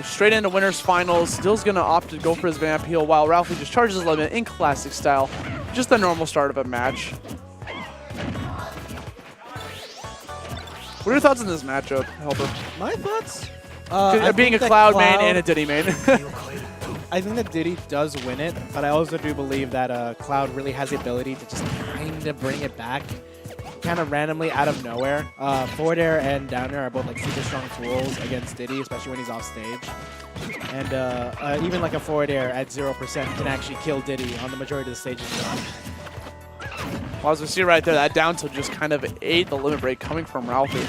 Straight into winners finals. Dill's going to opt to go for his banana peel while Ralphie just charges his limit in classic style. Just the normal start of a match. What are your thoughts on this matchup, Helper? My thoughts? Being a Cloud main and a Diddy main. I think that Diddy does win it, but I also do believe that Cloud really has the ability to just kind of bring it back kind of randomly out of nowhere. Forward air and down air are both like super strong tools against Diddy, especially when he's off stage. And even like a forward air at 0% can actually kill Diddy on the majority of the stages. Well, as we see right there, that down tilt just kind of ate the limit break coming from Ralphie.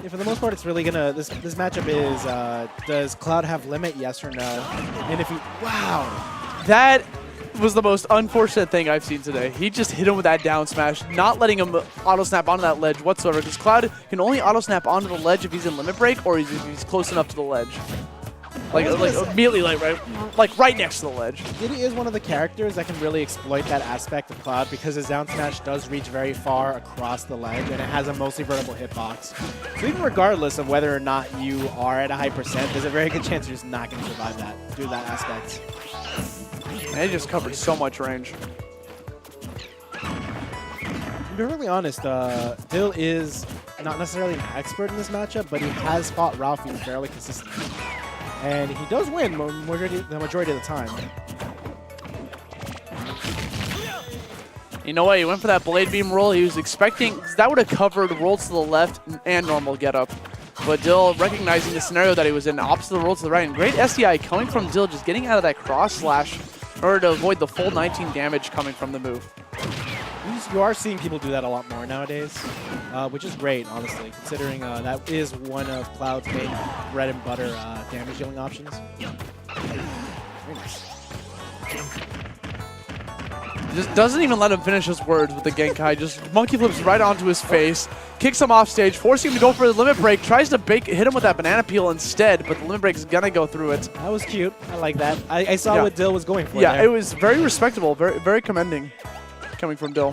Yeah, for the most part, it's really gonna. This matchup is does Cloud have limit? Yes or no? And if he, wow, that was the most unfortunate thing I've seen today. He just hit him with that down smash, not letting him auto snap onto that ledge whatsoever. Because Cloud can only auto snap onto the ledge if he's in limit break or if he's close enough to the ledge. Like immediately, like right next to the ledge. Diddy is one of the characters that can really exploit that aspect of Cloud because his down smash does reach very far across the ledge and it has a mostly vertical hitbox. So even regardless of whether or not you are at a high percent, there's a very good chance you're just not going to survive that due to that aspect. And he just covered so much range. To be really honest, Dill is not necessarily an expert in this matchup, but he has fought Ralphie fairly consistently. And he does win the majority of the time. You know what? He went for that blade beam roll. He was expecting that would have covered roll to the left and normal get up. But Dill, recognizing the scenario that he was in, opposite the roll to the right. And great SDI coming from Dill, just getting out of that cross slash in order to avoid the full 19 damage coming from the move. You are seeing people do that a lot more nowadays, which is great, honestly, considering that is one of Cloud's main bread and butter damage dealing options. Very nice. Just doesn't even let him finish his words with the Genkai. Just monkey flips right onto his face, kicks him off stage, forcing him to go for the limit break, tries to hit him with that banana peel instead, but the limit break is going to go through it. That was cute. I like that. I saw what Dill was going for there. It was very respectable, very commending coming from Dill.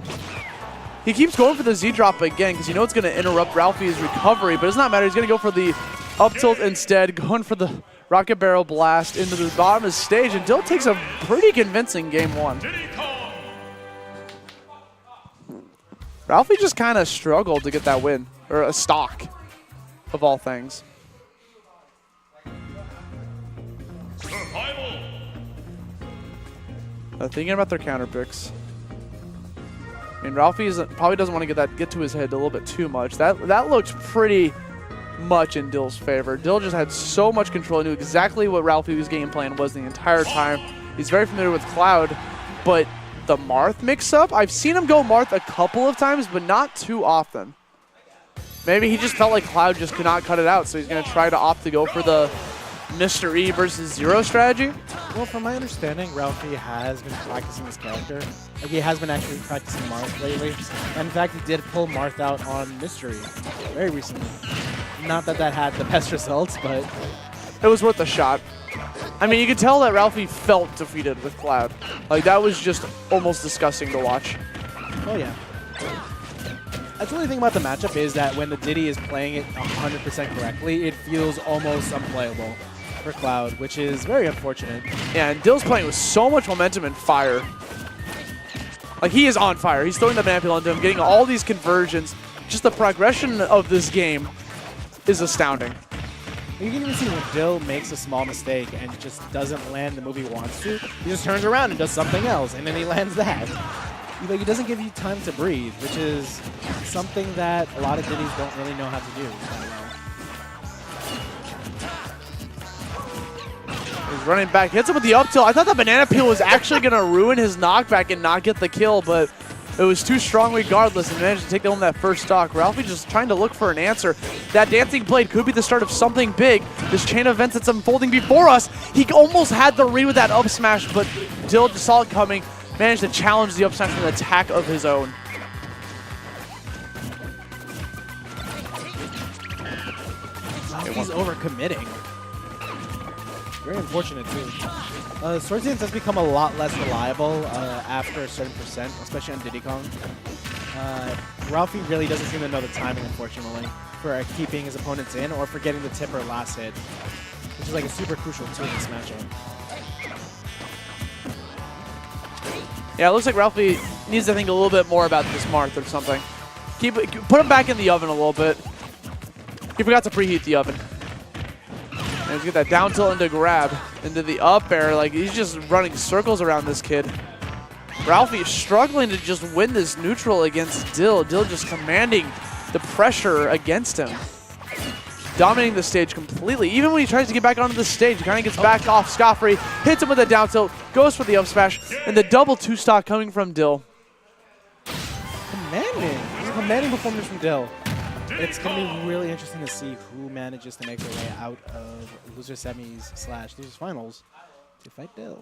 He keeps going for the Z drop again because you know it's going to interrupt Ralphie's recovery, but it does not matter. He's going to go for the up tilt instead, going for the rocket barrel blast into the bottom of the stage, and Dill takes a pretty convincing game one. Ralphie just kind of struggled to get that win, or a stock of all things. Thinking about their counter picks. I mean, Ralphie probably doesn't want to get to his head a little bit too much. That looked pretty much in Dill's favor. Dill just had so much control, knew exactly what Ralphie's game plan was the entire time. He's very familiar with Cloud, but the Marth mix-up, I've seen him go Marth a couple of times, but not too often. Maybe he just felt like Cloud just could not cut it out, so he's going to try to opt to go for the Mr. E versus Zero strategy. Well, from my understanding, Ralphie has been practicing this character. Like, he has been actually practicing Marth lately. And in fact, he did pull Marth out on Mystery very recently. Not that that had the best results, but it was worth a shot. I mean, you could tell that Ralphie felt defeated with Cloud. Like, that was just almost disgusting to watch. Oh, yeah. That's the only thing about the matchup is that when the Diddy is playing it 100% correctly, it feels almost unplayable for Cloud, which is very unfortunate. Yeah, and Dill's playing with so much momentum and fire. Like, he is on fire. He's throwing the banana peel into him, getting all these conversions. Just the progression of this game is astounding. You can even see when Dill makes a small mistake and just doesn't land the move he wants to, he just turns around and does something else, and then he lands that. He doesn't give you time to breathe, which is something that a lot of Diddies don't really know how to do. He's running back, hits him with the up tilt. I thought the banana peel was actually going to ruin his knockback and not get the kill, but it was too strong regardless and managed to take home that first stock. Ralphie just trying to look for an answer. That dancing blade could be the start of something big. This chain of events that's unfolding before us. He almost had the read with that up smash, but Dill just saw it coming. Managed to challenge the up smash with an attack of his own. He's overcommitting. Very unfortunate too. Sword Dance has become a lot less reliable after a certain percent, especially on Diddy Kong. Ralphie really doesn't seem to know the timing, unfortunately, for keeping his opponents in or for getting the tip or last hit, which is like a super crucial tool in this matchup. Yeah, it looks like Ralphie needs to think a little bit more about this Marth or something. Put him back in the oven a little bit. He forgot to preheat the oven. And he's get that down tilt into grab, into the up air. Like, he's just running circles around this kid. Ralphie is struggling to just win this neutral against Dill. Dill just commanding the pressure against him. Dominating the stage completely. Even when he tries to get back onto the stage, he kind of gets back off scot-free, hits him with a down tilt, goes for the up smash, and the double two-stock coming from Dill. Commanding. It's a commanding performance from Dill. It's going to be really interesting to see who manages to make their way out of loser semis / losers finals to fight Dill.